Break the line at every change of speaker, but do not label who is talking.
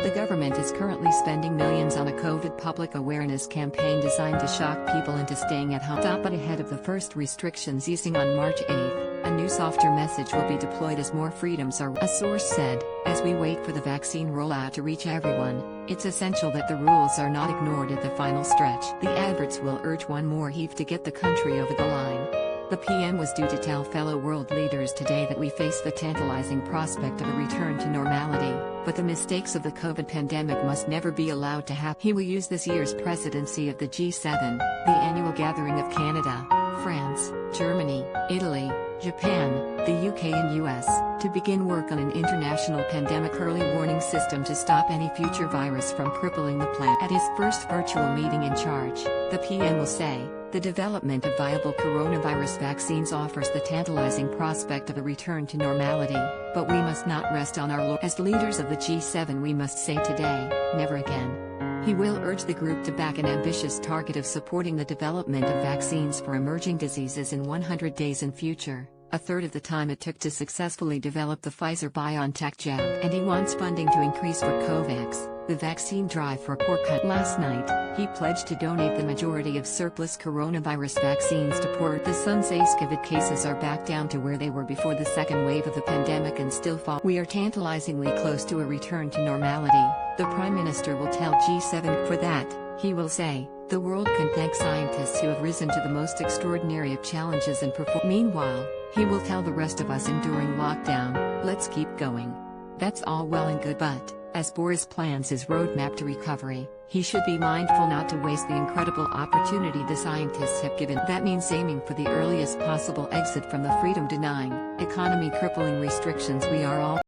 The government is currently spending millions on a COVID public awareness campaign designed to shock people into staying at home. But ahead of the first restrictions easing on March 8, a new softer message will be deployed as more freedoms are. A source said, as we wait for the vaccine rollout to reach everyone, it's essential that the rules are not ignored at the final stretch. The adverts will urge one more heave to get the country over the line. The PM was due to tell fellow world leaders today that we face the tantalizing prospect of a return to normality, but the mistakes of the COVID pandemic must never be allowed to happen. He will use this year's presidency of the G7, the annual gathering of Canada, France, Germany, Italy, Japan, the UK and US, to begin work on an international pandemic early warning system to stop any future virus from crippling the planet. At his first virtual meeting in charge, the PM will say, the development of viable coronavirus vaccines offers the tantalizing prospect of a return to normality, but we must not rest on our laurels. As leaders of the G7 we must say today, never again. He will urge the group to back an ambitious target of supporting the development of vaccines for emerging diseases in 100 days in future, a third of the time it took to successfully develop the Pfizer-BioNTech jab. And he wants funding to increase for COVAX, the vaccine drive for poor countries. Last night, he pledged to donate the majority of surplus coronavirus vaccines to poor. The Sun says COVID cases are back down to where they were before the second wave of the pandemic and still fall. We are tantalizingly close to a return to normality, the Prime Minister will tell G7. For that, he will say, the world can thank scientists who have risen to the most extraordinary of challenges and perform. Meanwhile, he will tell the rest of us enduring lockdown, let's keep going. That's all well and good, but as Boris plans his roadmap to recovery, he should be mindful not to waste the incredible opportunity the scientists have given. That means aiming for the earliest possible exit from the freedom-denying, economy-crippling restrictions we are all